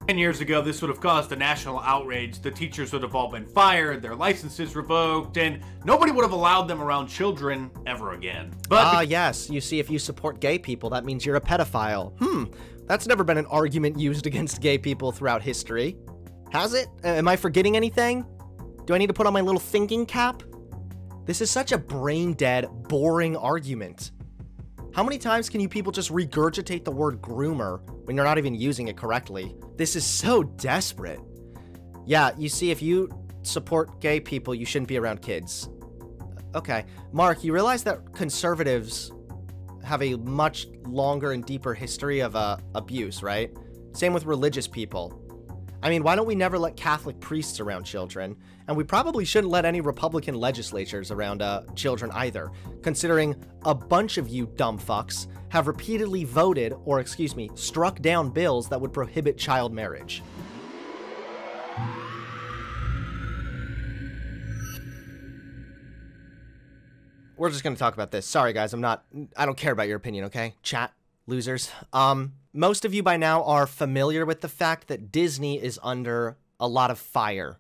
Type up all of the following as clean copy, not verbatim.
10 years ago, this would have caused a national outrage. The teachers would have all been fired, their licenses revoked, and nobody would have allowed them around children ever again. But yes, you see, if you support gay people, that means you're a pedophile. That's never been an argument used against gay people throughout history. Has it? Am I forgetting anything? Do I need to put on my little thinking cap? This is such a brain-dead, boring argument. How many times can you people just regurgitate the word groomer when you're not even using it correctly? This is so desperate. Yeah, you see, if you support gay people, you shouldn't be around kids. Okay, Mark, you realize that conservatives have a much longer and deeper history of abuse, right? Same with religious people. I mean, why don't we never let Catholic priests around children? And we probably shouldn't let any Republican legislatures around children either, considering a bunch of you dumb fucks have repeatedly voted, or excuse me, struck down bills that would prohibit child marriage. We're just gonna talk about this. Sorry guys, I don't care about your opinion, okay? Chat, losers. Most of you by now are familiar with the fact that Disney is under a lot of fire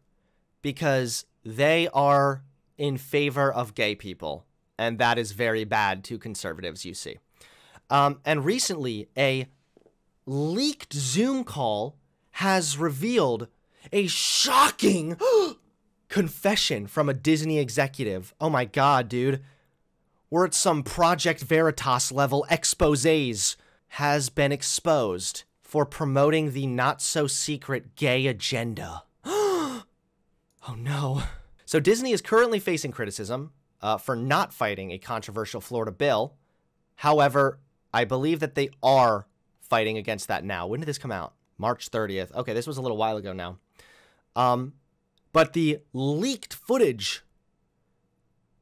because they are in favor of gay people, and that is very bad to conservatives, you see. And recently, a leaked Zoom call has revealed a shocking confession from a Disney executive. Oh my god, dude. We're at some Project Veritas level exposés. Has been exposed for promoting the not-so-secret gay agenda. Oh no. So Disney is currently facing criticism for not fighting a controversial Florida bill. However, I believe that they are fighting against that now. When did this come out? March 30th. Okay, this was a little while ago now. But the leaked footage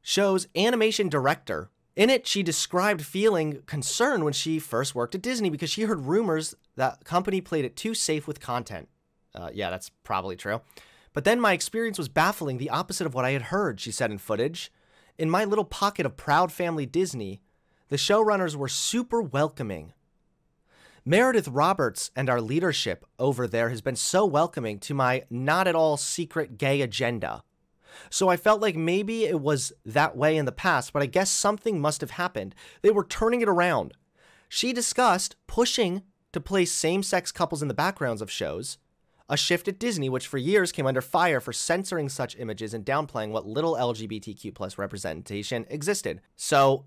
shows animation director. In it, she described feeling concerned when she first worked at Disney because she heard rumors that the company played it too safe with content. Yeah, that's probably true. But then my experience was baffling, the opposite of what I had heard, she said in footage. In my little pocket of proud family Disney, the showrunners were super welcoming. Meredith Roberts and our leadership over there has been so welcoming to my not at all secret gay agenda. So I felt like maybe it was that way in the past, but I guess something must have happened. They were turning it around. She discussed pushing to place same-sex couples in the backgrounds of shows, a shift at Disney which for years came under fire for censoring such images and downplaying what little LGBTQ+ representation existed. So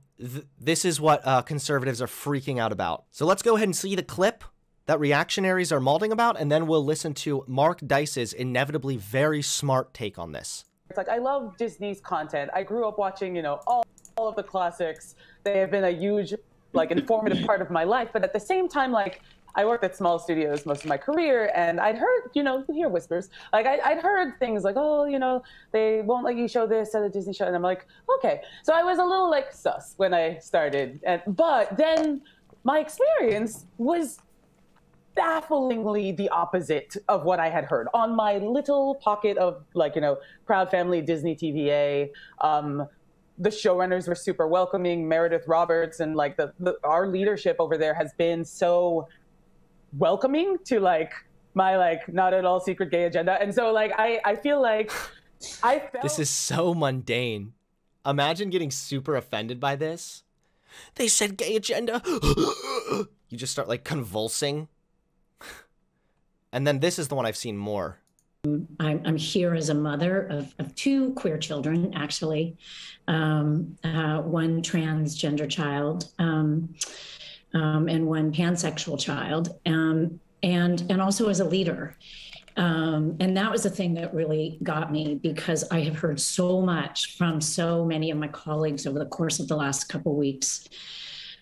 this is what conservatives are freaking out about. So let's go ahead and see the clip that reactionaries are malding about, and then we'll listen to Mark Dice's inevitably very smart take on this. It's like, I love Disney's content. I grew up watching, you know, all of the classics. They have been a huge, like, informative part of my life. But at the same time, like, I worked at small studios most of my career, and I'd heard, you know, you hear whispers. Like, I'd heard things like, oh, you know, they won't let you show this at a Disney show. And I'm like, okay. So I was a little, like, sus when I started. But then my experience was bafflingly the opposite of what I had heard. On my little pocket of, like, you know, proud family Disney TVA, the showrunners were super welcoming. Meredith Roberts and, like, our leadership over there has been so welcoming to, like, my, like, not at all secret gay agenda. And so, like, I feel like I felt... This is so mundane. Imagine getting super offended by this. They said gay agenda. You just start, like, convulsing. And then this is the one I've seen more. I'm here as a mother of two queer children, actually, one transgender child and one pansexual child, and also as a leader. And that was the thing that really got me, because I have heard so much from so many of my colleagues over the course of the last couple of weeks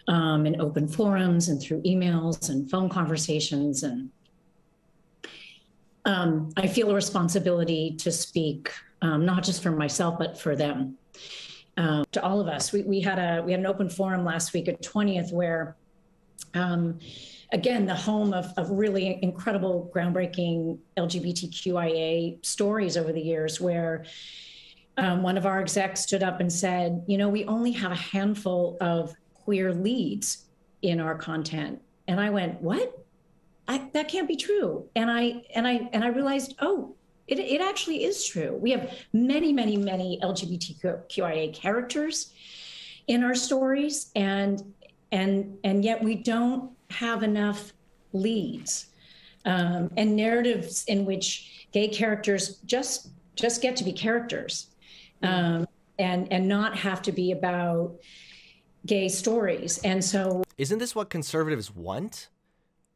in open forums and through emails and phone conversations. And I feel a responsibility to speak, not just for myself, but for them, to all of us. We had an open forum last week at 20th where, again, the home of really incredible, groundbreaking LGBTQIA stories over the years, where one of our execs stood up and said, you know, we only have a handful of queer leads in our content. And I went, what? that can't be true. And I realized, oh, it actually is true. We have many, many, many LGBTQIA characters in our stories, and yet we don't have enough leads and narratives in which gay characters just get to be characters, and not have to be about gay stories. And so, isn't this what conservatives want?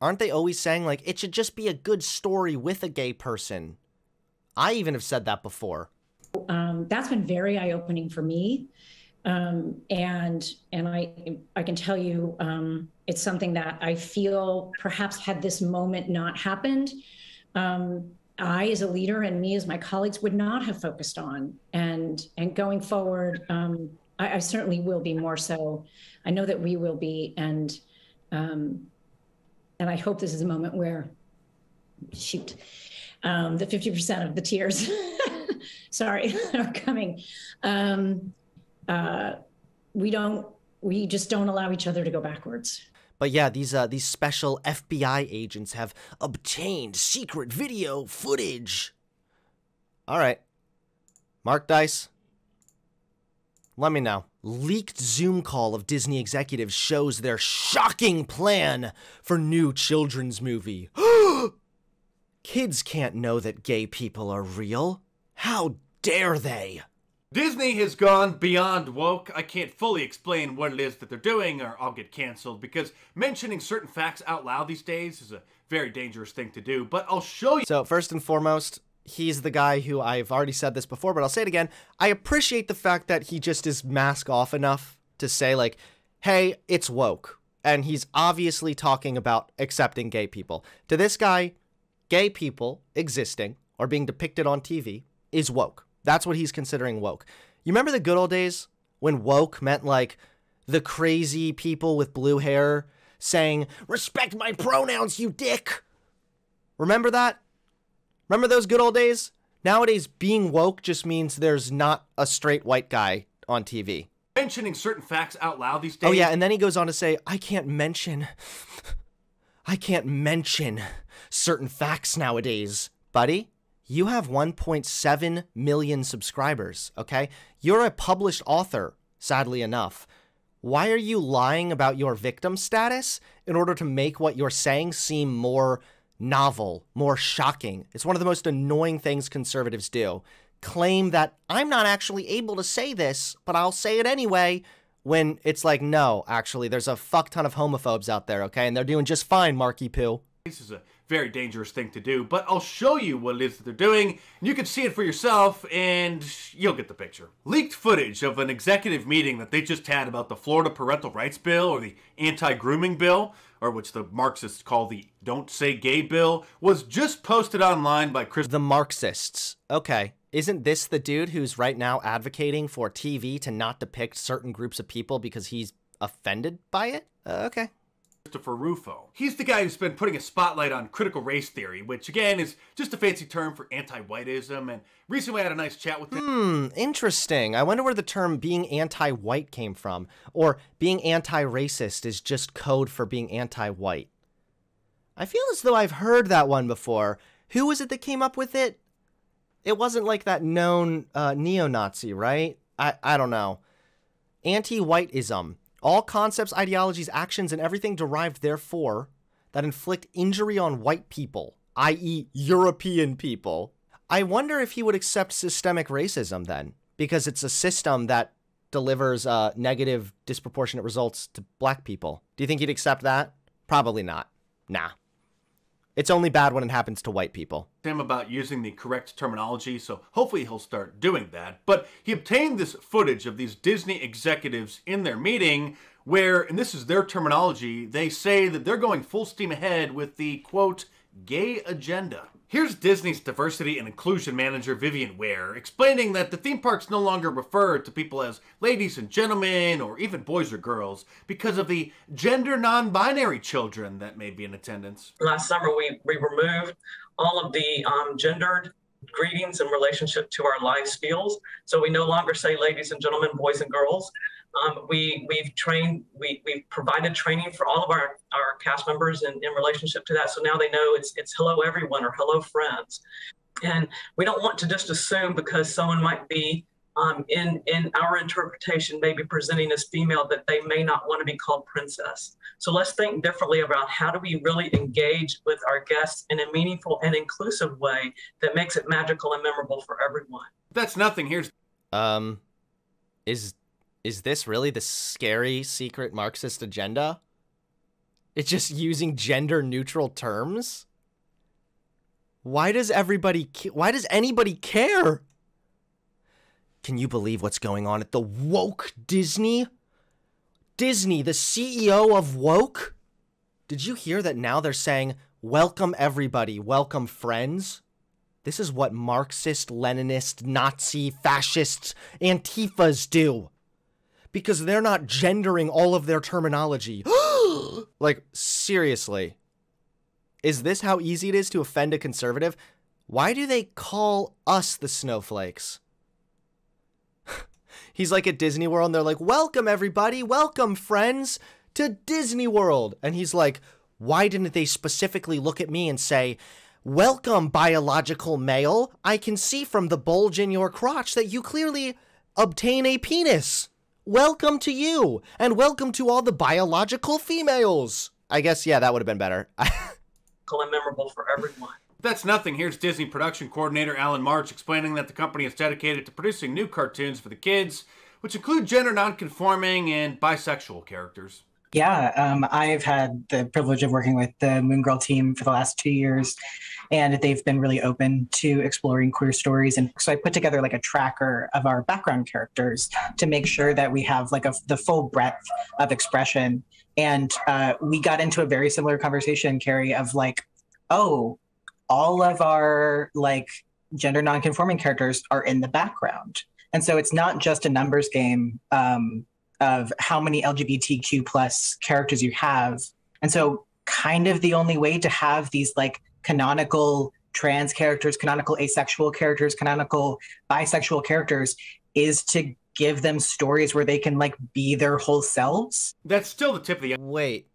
Aren't they always saying, like, it should just be a good story with a gay person? I even have said that before. That's been very eye-opening for me. And I can tell you, it's something that I feel perhaps had this moment not happened, I as a leader and me as my colleagues would not have focused on. And going forward, I certainly will be more so. I know that we will be. And I hope this is a moment where, shoot, the 50% of the tears, sorry, are coming. We just don't allow each other to go backwards. But yeah, these special FBI agents have obtained secret video footage. All right, Mark Dice, let me know. Leaked Zoom call of Disney executives shows their shocking plan for new children's movie. Kids can't know that gay people are real. How dare they? Disney has gone beyond woke. I can't fully explain what it is that they're doing or I'll get canceled, because mentioning certain facts out loud these days is a very dangerous thing to do, but I'll show you. So first and foremost, he's the guy who, I've already said this before, but I'll say it again. I appreciate the fact that he just is mask off enough to say, like, hey, it's woke. And he's obviously talking about accepting gay people. To this guy, gay people existing or being depicted on TV is woke. That's what he's considering woke. You remember the good old days when woke meant, like, the crazy people with blue hair saying, respect my pronouns, you dick? Remember that? Remember those good old days? Nowadays, being woke just means there's not a straight white guy on TV. Mentioning certain facts out loud these days. Oh yeah, and then he goes on to say, I can't mention certain facts nowadays. Buddy, you have 1.7 million subscribers, okay? You're a published author, sadly enough. Why are you lying about your victim status in order to make what you're saying seem more novel, more shocking? It's one of the most annoying things conservatives do. Claim that I'm not actually able to say this, but I'll say it anyway, when it's like, no, actually, there's a fuck ton of homophobes out there, okay? And they're doing just fine, Marky Poo. This is a very dangerous thing to do, but I'll show you what it is that they're doing, and you can see it for yourself, and you'll get the picture. Leaked footage of an executive meeting that they just had about the Florida Parental Rights Bill, or the Anti-Grooming Bill, or which the Marxists call the Don't Say Gay Bill, was just posted online by Chris. The Marxists. Okay. Isn't this the dude who's right now advocating for TV to not depict certain groups of people because he's offended by it? Okay. Christopher Rufo. He's the guy who's been putting a spotlight on critical race theory, which again is just a fancy term for anti-whiteism, and recently I had a nice chat with him. Interesting. I wonder where the term being anti-white came from, or being anti-racist is just code for being anti-white. I feel as though I've heard that one before. Who was it that came up with it? It wasn't like that known neo-Nazi, right? I don't know. Anti-whiteism. All concepts, ideologies, actions, and everything derived therefore that inflict injury on white people, i.e. European people. I wonder if he would accept systemic racism then, because it's a system that delivers negative, disproportionate results to black people. Do you think he'd accept that? Probably not. Nah. It's only bad when it happens to white people. Him about using the correct terminology, so hopefully he'll start doing that. But he obtained this footage of these Disney executives in their meeting where, and this is their terminology, they say that they're going full steam ahead with the, quote, gay agenda. Here's Disney's diversity and inclusion manager, Vivian Ware, explaining that the theme parks no longer refer to people as ladies and gentlemen or even boys or girls because of the gender non-binary children that may be in attendance. Last summer, we removed all of the gendered greetings in relationship to our live spiels. So we no longer say ladies and gentlemen, boys and girls. We've provided training for all of our cast members in relationship to that. So now they know it's hello everyone or hello friends. And we don't want to just assume because someone might be in our interpretation, maybe presenting as female, that they may not want to be called princess. So let's think differently about how do we really engage with our guests in a meaningful and inclusive way that makes it magical and memorable for everyone. That's nothing. Here's is this really the scary secret Marxist agenda? It's just using gender neutral terms? Why does anybody care? Can you believe what's going on at the woke Disney? Disney, the CEO of woke? Did you hear that now they're saying, welcome everybody, welcome friends? This is what Marxist, Leninist, Nazi, fascists, Antifas do. Because they're not gendering all of their terminology. Like, seriously. Is this how easy it is to offend a conservative? Why do they call us the snowflakes? He's like at Disney World and they're like, welcome everybody, welcome friends to Disney World. And he's like, why didn't they specifically look at me and say, welcome biological male, I can see from the bulge in your crotch that you clearly obtain a penis. Welcome to you, and welcome to all the biological females. I guess, yeah, that would have been better. And memorable for everyone. That's nothing. Here's Disney production coordinator Alan March explaining that the company is dedicated to producing new cartoons for the kids, which include gender nonconforming and bisexual characters. Yeah, I've had the privilege of working with the Moon Girl team for the last 2 years, and they've been really open to exploring queer stories. And so I put together like a tracker of our background characters to make sure that we have like the full breadth of expression. And we got into a very similar conversation, Carrie, of like, oh, all of our like gender nonconforming characters are in the background. And so it's not just a numbers game of how many LGBTQ plus characters you have. And so kind of the only way to have these like canonical trans characters, canonical asexual characters, canonical bisexual characters is to give them stories where they can like be their whole selves. That's still the tip of the... Wait.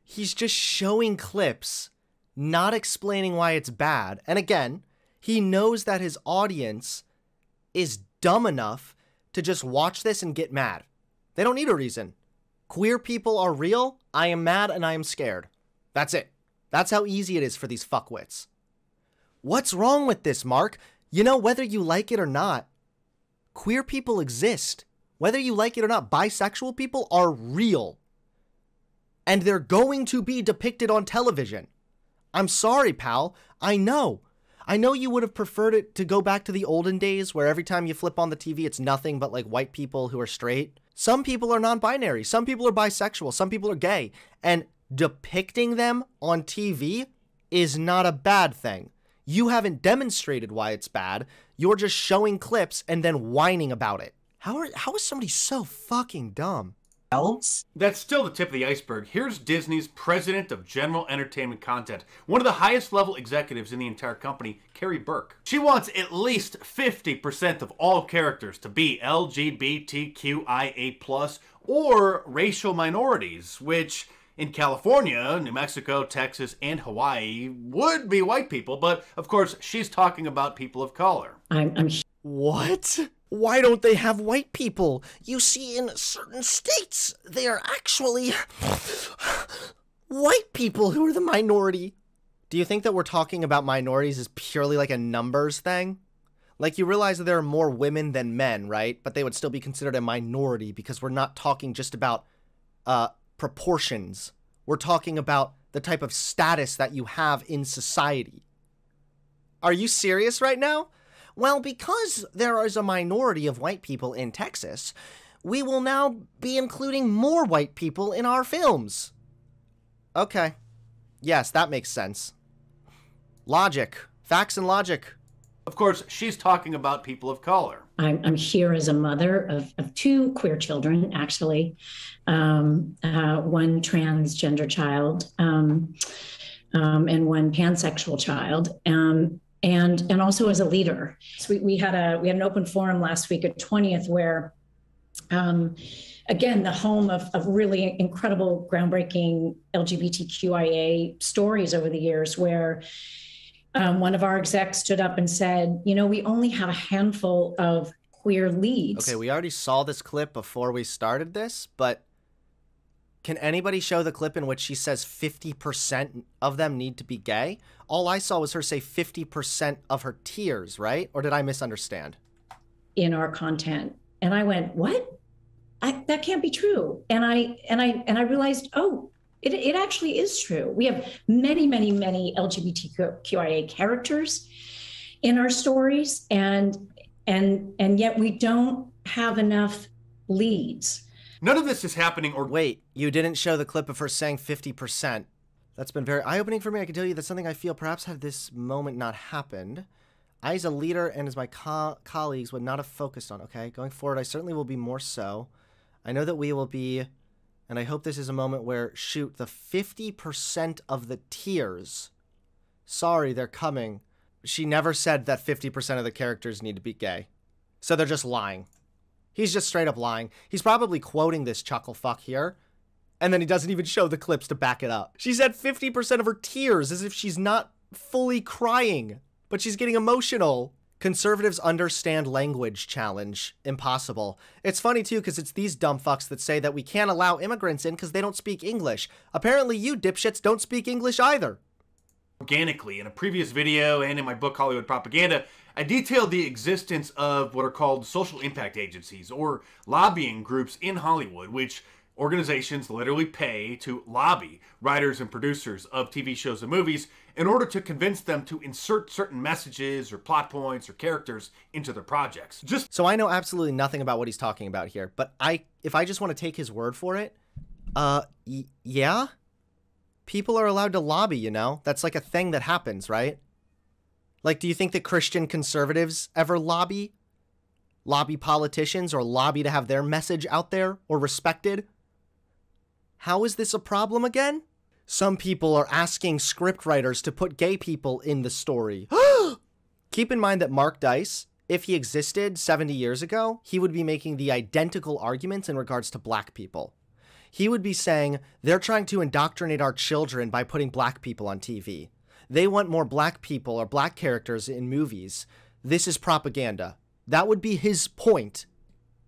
He's just showing clips, not explaining why it's bad. And again, he knows that his audience is dumb enough to just watch this and get mad. They don't need a reason. Queer people are real. I am mad and I am scared. That's it. That's how easy it is for these fuckwits. What's wrong with this, Mark? You know, whether you like it or not, queer people exist. Whether you like it or not, bisexual people are real. And they're going to be depicted on television. I'm sorry, pal. I know you would have preferred it to go back to the olden days where every time you flip on the TV, it's nothing but like white people who are straight. Some people are non-binary. Some people are bisexual. Some people are gay. And depicting them on TV is not a bad thing. You haven't demonstrated why it's bad. You're just showing clips and then whining about it. How is somebody so fucking dumb? That's still the tip of the iceberg. Here's Disney's president of general entertainment content, one of the highest level executives in the entire company, Carrie Burke. She wants at least 50% of all characters to be LGBTQIA+ or racial minorities, which in California, New Mexico, Texas, and Hawaii would be white people, but of course she's talking about people of color. What? Why don't they have white people? You see, in certain states, they are actually white people who are the minority. Do you think that we're talking about minorities as purely like a numbers thing? Like, you realize that there are more women than men, right? But they would still be considered a minority because we're not talking just about proportions. We're talking about the type of status that you have in society. Are you serious right now? Well, because there is a minority of white people in Texas, we will now be including more white people in our films. Okay. Yes, that makes sense. Logic. Facts and logic. Of course, she's talking about people of color. I'm here as a mother of two queer children, actually. One transgender child. and one pansexual child. And also as a leader. So we had an open forum last week at 20th where, again, the home of really incredible, groundbreaking LGBTQIA stories over the years, where one of our execs stood up and said, we only have a handful of queer leads. Okay, we already saw this clip before we started this, but can anybody show the clip in which she says 50% of them need to be gay? All I saw was her say 50% of her tears, right? Or did I misunderstand? In our content. And I went, what? That can't be true. And I realized, oh, it actually is true. We have many, many, many LGBTQIA characters in our stories, and yet we don't have enough leads. None of this is happening or... Wait, you didn't show the clip of her saying 50%. That's been very eye-opening for me. I can tell you that's something I feel perhaps had this moment not happened, I as a leader and as my colleagues would not have focused on, okay? Going forward, I certainly will be more so. I know that we will be, and I hope this is a moment where, shoot, the 50% of the tears, sorry, they're coming. She never said that 50% of the characters need to be gay. So they're just lying. He's just straight up lying. He's probably quoting this chuckle fuck here, and then he doesn't even show the clips to back it up. She said 50% of her tears as if she's not fully crying, but she's getting emotional. Conservatives understand language challenge. Impossible. It's funny too, because it's these dumb fucks that say that we can't allow immigrants in because they don't speak English. Apparently you dipshits don't speak English either. Organically. In a previous video and in my book, Hollywood Propaganda, I detailed the existence of what are called social impact agencies, or lobbying groups in Hollywood, which organizations literally pay to lobby writers and producers of TV shows and movies in order to convince them to insert certain messages or plot points or characters into their projects. So I know absolutely nothing about what he's talking about here, but if I just want to take his word for it, yeah? People are allowed to lobby, you know? That's like a thing that happens, right? Like, do you think that Christian conservatives ever lobby? Lobby politicians or lobby to have their message out there or respected? How is this a problem again? Some people are asking scriptwriters to put gay people in the story. Keep in mind that Mark Dice, if he existed 70 years ago, he would be making the identical arguments in regards to black people. He would be saying, they're trying to indoctrinate our children by putting black people on TV. They want more black people or black characters in movies. This is propaganda. That would be his point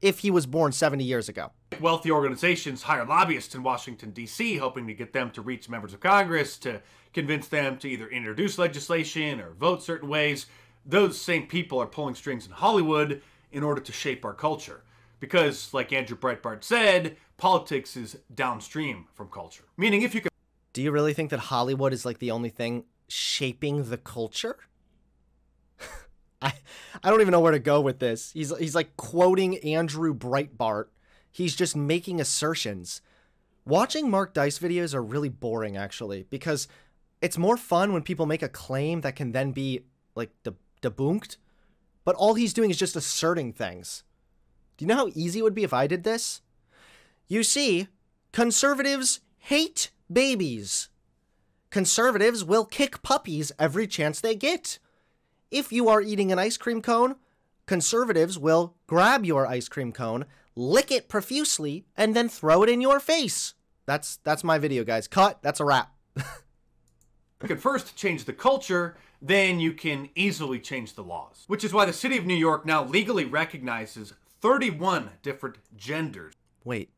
if he was born 70 years ago. Wealthy organizations hire lobbyists in Washington, D.C., hoping to get them to reach members of Congress, to convince them to either introduce legislation or vote certain ways. Those same people are pulling strings in Hollywood in order to shape our culture. Because, like Andrew Breitbart said, politics is downstream from culture. Meaning if you can... Do you really think that Hollywood is like the only thing shaping the culture? I don't even know where to go with this. He's like quoting Andrew Breitbart. He's just making assertions. Watching Mark Dice videos are really boring, actually, because it's more fun when people make a claim that can then be, like, debunked. But all he's doing is just asserting things. Do you know how easy it would be if I did this? You see, conservatives hate babies. Conservatives will kick puppies every chance they get. If you are eating an ice cream cone, conservatives will grab your ice cream cone, lick it profusely, and then throw it in your face. That's my video, guys. Cut. That's a wrap. You can first change the culture, then you can easily change the laws. Which is why the city of New York now legally recognizes 31 different genders. Wait,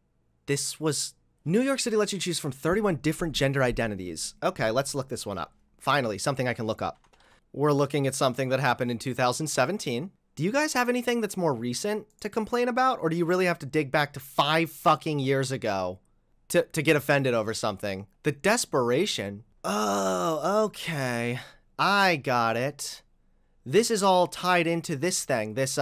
this was... New York City lets you choose from 31 different gender identities. Okay, let's look this one up. Finally, something I can look up. We're looking at something that happened in 2017. Do you guys have anything that's more recent to complain about? Or do you really have to dig back to 5 fucking years ago to get offended over something? The desperation. Oh, okay. I got it. This is all tied into this thing. This,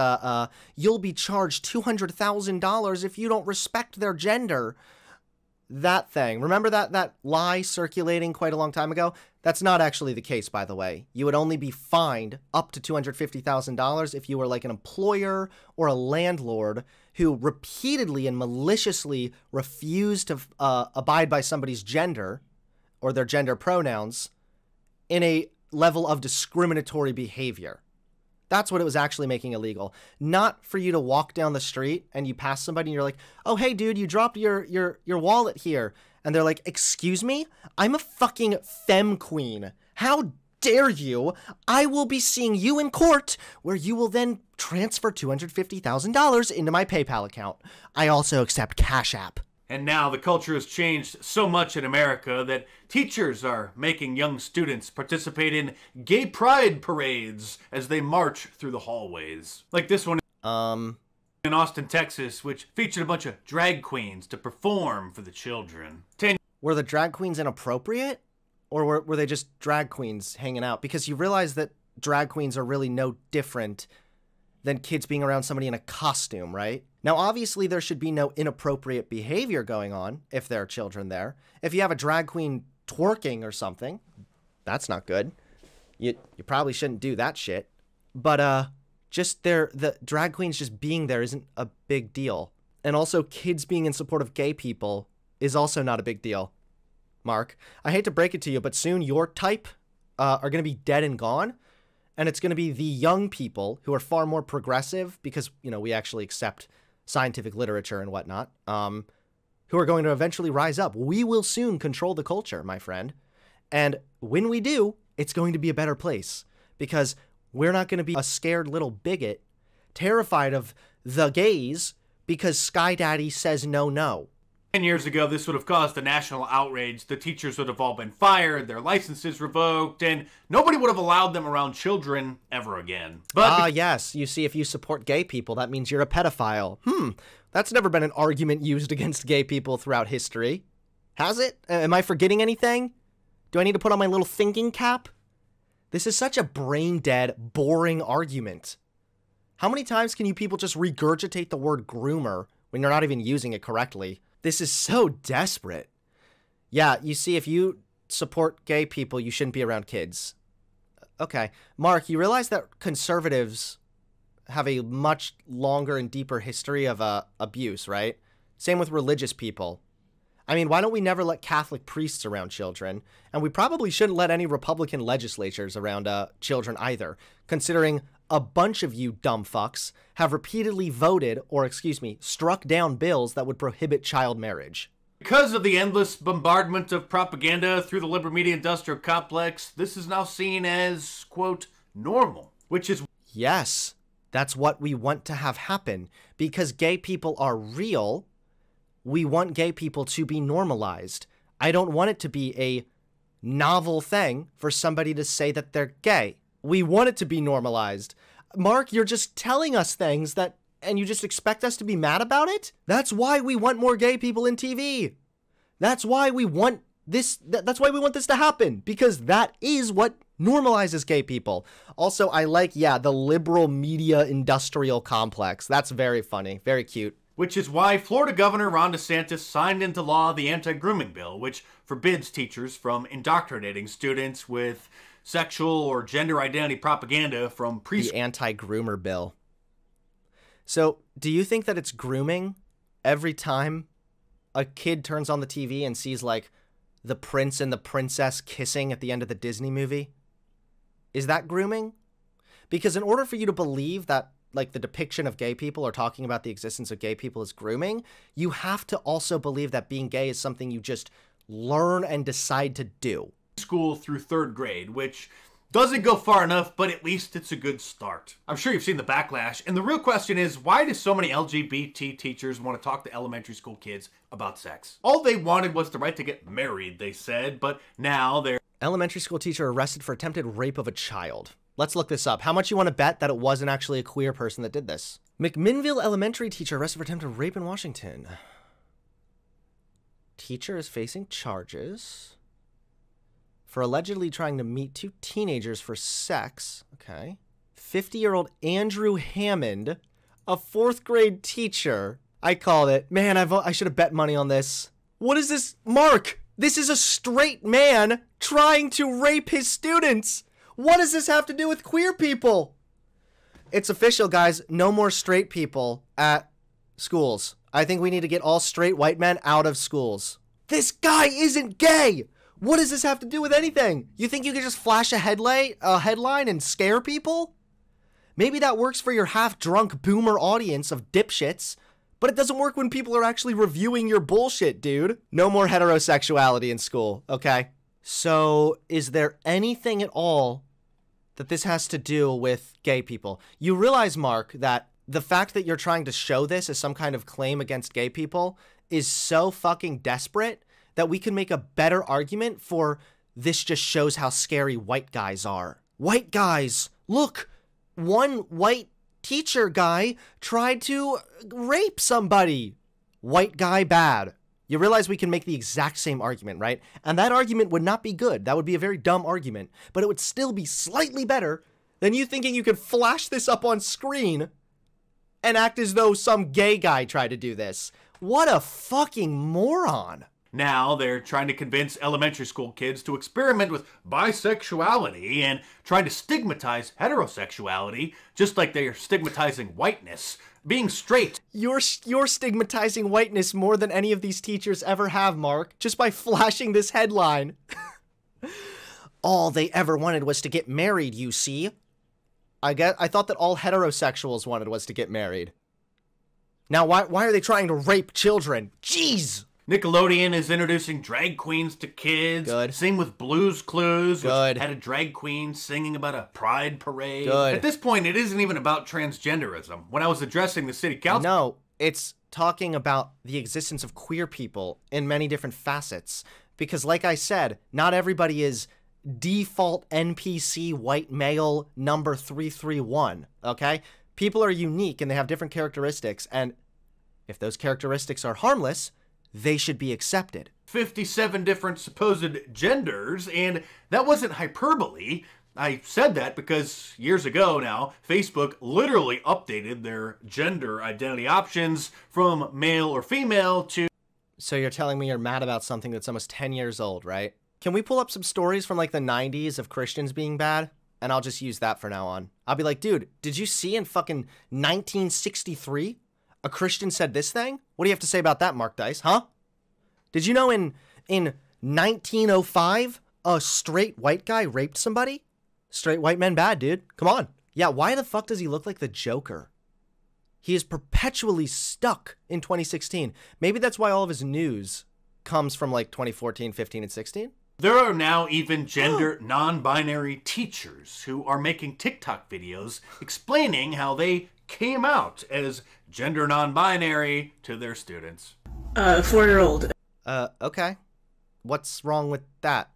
you'll be charged $200,000 if you don't respect their gender. That thing. Remember that lie circulating quite a long time ago? That's not actually the case, by the way. You would only be fined up to $250,000 if you were like an employer or a landlord who repeatedly and maliciously refused to abide by somebody's gender or their gender pronouns in a level of discriminatory behavior. That's what it was actually making illegal. Not for you to walk down the street and you pass somebody and you're like, oh, hey, dude, you dropped your wallet here. And they're like, excuse me? I'm a fucking femme queen. How dare you? I will be seeing you in court, where you will then transfer $250,000 into my PayPal account. I also accept Cash App. And now the culture has changed so much in America that teachers are making young students participate in gay pride parades as they march through the hallways. Like this one in Austin, Texas, which featured a bunch of drag queens to perform for the children. Were the drag queens inappropriate? Or were they just drag queens hanging out? Because you realize that drag queens are really no different than kids being around somebody in a costume, right? Now, obviously, there should be no inappropriate behavior going on if there are children there. If you have a drag queen twerking or something, that's not good. You probably shouldn't do that shit. But just the drag queens just being there isn't a big deal. And also, kids being in support of gay people is also not a big deal. Mark, I hate to break it to you, but soon your type are going to be dead and gone. And it's going to be the young people who are far more progressive because, you know, we actually accept scientific literature and whatnot, who are going to eventually rise up. We will soon control the culture, my friend. And when we do, it's going to be a better place because we're not going to be a scared little bigot terrified of the gays because Sky Daddy says no. 10 years ago, this would have caused a national outrage. The teachers would have all been fired, their licenses revoked, and nobody would have allowed them around children ever again. But yes. You see, if you support gay people, that means you're a pedophile. That's never been an argument used against gay people throughout history. Has it? Am I forgetting anything? Do I need to put on my little thinking cap? This is such a brain-dead, boring argument. How many times can you people just regurgitate the word groomer when you're not even using it correctly? This is so desperate. Yeah, you see, if you support gay people, you shouldn't be around kids. Okay. Mark, you realize that conservatives have a much longer and deeper history of abuse, right? Same with religious people. I mean, why don't we never let Catholic priests around children? And we probably shouldn't let any Republican legislatures around children either, considering a bunch of you dumb fucks have repeatedly voted, or struck down bills that would prohibit child marriage. Because of the endless bombardment of propaganda through the liberal media industrial complex, this is now seen as, quote, normal, which is... Yes, that's what we want to have happen. Because gay people are real, we want gay people to be normalized. I don't want it to be a novel thing for somebody to say that they're gay. We want it to be normalized. Mark, you're just telling us things and you just expect us to be mad about it? That's why we want more gay people in TV. That's why we want this. That's why we want this to happen, because that is what normalizes gay people. Also, I like, the liberal media industrial complex. That's very funny, very cute. Which is why Florida Governor Ron DeSantis signed into law the anti-grooming bill, which forbids teachers from indoctrinating students with sexual or gender identity propaganda from preschool. The anti-groomer bill. So, do you think that it's grooming every time a kid turns on the TV and sees, like, the prince and the princess kissing at the end of the Disney movie? Is that grooming? Because in order for you to believe that, like, the depiction of gay people or talking about the existence of gay people is grooming, you have to also believe that being gay is something you just learn and decide to do. School through 3rd grade, which doesn't go far enough, but at least it's a good start. I'm sure you've seen the backlash, and the real question is, why do so many LGBT teachers want to talk to elementary school kids about sex? All they wanted was the right to get married, they said, but now they're... Elementary school teacher arrested for attempted rape of a child. Let's look this up. How much you want to bet that it wasn't actually a queer person that did this? McMinnville elementary teacher arrested for attempted rape in Washington. Teacher is facing charges for allegedly trying to meet 2 teenagers for sex. Okay. 50-year-old Andrew Hammond, a 4th grade teacher. I called it. Man, I should have bet money on this. What is this? Mark, this is a straight man trying to rape his students. What does this have to do with queer people? It's official, guys. No more straight people at schools. I think we need to get all straight white men out of schools. This guy isn't gay. What does this have to do with anything? You think you can just flash a headline and scare people? Maybe that works for your half-drunk boomer audience of dipshits, but it doesn't work when people are actually reviewing your bullshit, dude. No more heterosexuality in school, okay? So, is there anything at all that this has to do with gay people? You realize, Mark, that the fact that you're trying to show this as some kind of claim against gay people is so fucking desperate that we can make a better argument for this just shows how scary white guys are. White guys, look, one white teacher guy tried to rape somebody. White guy bad. You realize we can make the exact same argument, right? And that argument would not be good. That would be a very dumb argument, but it would still be slightly better than you thinking you could flash this up on screen and act as though some gay guy tried to do this. What a fucking moron. Now they're trying to convince elementary school kids to experiment with bisexuality and trying to stigmatize heterosexuality, just like they are stigmatizing whiteness. Being straight. You're stigmatizing whiteness more than any of these teachers ever have, Mark, just by flashing this headline. All they ever wanted was to get married, you see. I thought that all heterosexuals wanted was to get married. Now, why are they trying to rape children? Jeez! Nickelodeon is introducing drag queens to kids. Good. Same with Blue's Clues, Good. which had a drag queen singing about a pride parade. Good. At this point, it isn't even about transgenderism. When I was addressing the city council... No, it's talking about the existence of queer people in many different facets. Because like I said, not everybody is default NPC white male number 331, okay? People are unique and they have different characteristics, and if those characteristics are harmless, they should be accepted. 57 different supposed genders, and that wasn't hyperbole. I said that because years ago now, Facebook literally updated their gender identity options from male or female to... So you're telling me you're mad about something that's almost 10 years old, right? Can we pull up some stories from like the 90s of Christians being bad? And I'll just use that for now on. I'll be like, dude, did you see in fucking 1963 a Christian said this thing? What do you have to say about that, Mark Dice, huh? Did you know in 1905 a straight white guy raped somebody? Straight white men bad, dude. Come on. Yeah, why the fuck does he look like the Joker? He is perpetually stuck in 2016. Maybe that's why all of his news comes from like 2014, 15, and 16. There are now even gender non-binary teachers who are making TikTok videos explaining how they came out as gender non-binary to their students. 4-year-old. Okay. What's wrong with that?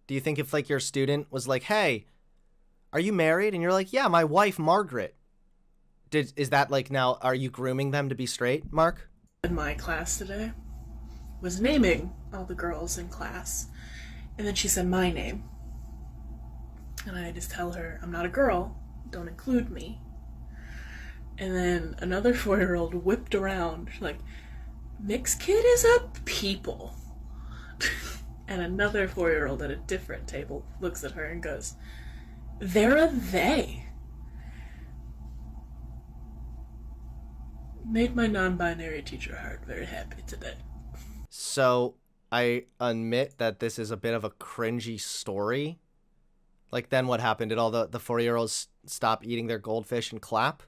Do you think if like your student was like, hey, are you married? And you're like, yeah, my wife, Margaret. Is that like now, are you grooming them to be straight, Mark? In my class today was naming all the girls in class. And then she said my name. And I just tell her, I'm not a girl, don't include me. And then another 4-year-old whipped around, like, mixed kid is a people. And another 4-year-old at a different table looks at her and goes, they're a they. Made my non-binary teacher heart very happy today. So, I admit that this is a bit of a cringy story. Like, then what happened? Did all the 4-year-olds stop eating their goldfish and clap?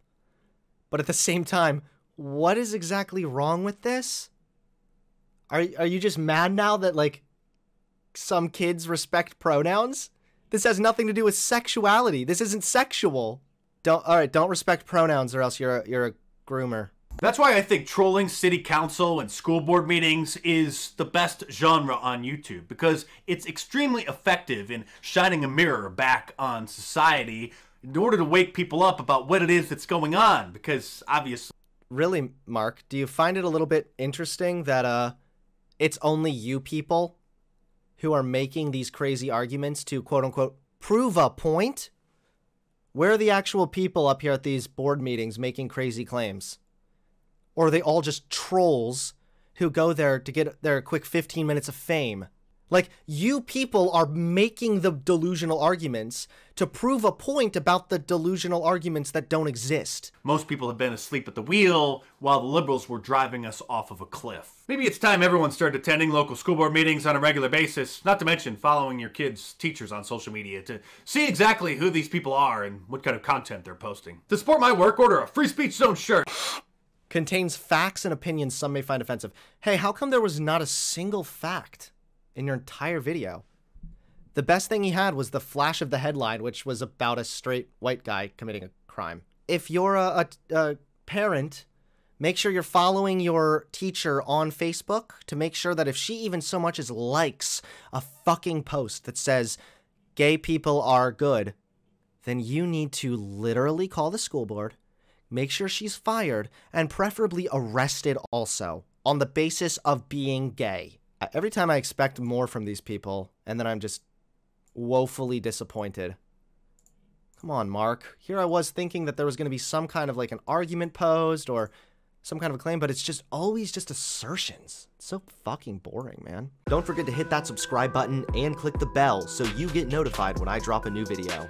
But at the same time, what is exactly wrong with this? Are you just mad now that, like, some kids respect pronouns? This has nothing to do with sexuality. This isn't sexual. Don't respect pronouns or else you're a groomer. That's why I think trolling city council and school board meetings is the best genre on YouTube, because it's extremely effective in shining a mirror back on society in order to wake people up about what it is that's going on, because obviously... Really, Mark, do you find it a little bit interesting that it's only you people who are making these crazy arguments to quote-unquote prove a point? Where are the actual people up here at these board meetings making crazy claims? Or are they all just trolls who go there to get their quick 15 minutes of fame? Like, you people are making the delusional arguments to prove a point about the delusional arguments that don't exist. Most people have been asleep at the wheel while the liberals were driving us off of a cliff. Maybe it's time everyone started attending local school board meetings on a regular basis, not to mention following your kids' teachers on social media to see exactly who these people are and what kind of content they're posting. To support my work, order a Free Speech Zone shirt. Contains facts and opinions some may find offensive. Hey, how come there was not a single fact in your entire video? The best thing he had was the flash of the headline, which was about a straight white guy committing a crime. If you're a parent, make sure you're following your teacher on Facebook to make sure that if she even so much as likes a fucking post that says gay people are good, then you need to literally call the school board, make sure she's fired, and preferably arrested also, on the basis of being gay. Every time I expect more from these people, and then I'm just woefully disappointed. Come on, Mark. Here I was thinking that there was going to be some kind of like an argument posed or some kind of a claim, but it's just always just assertions. It's so fucking boring, man. Don't forget to hit that subscribe button and click the bell so you get notified when I drop a new video.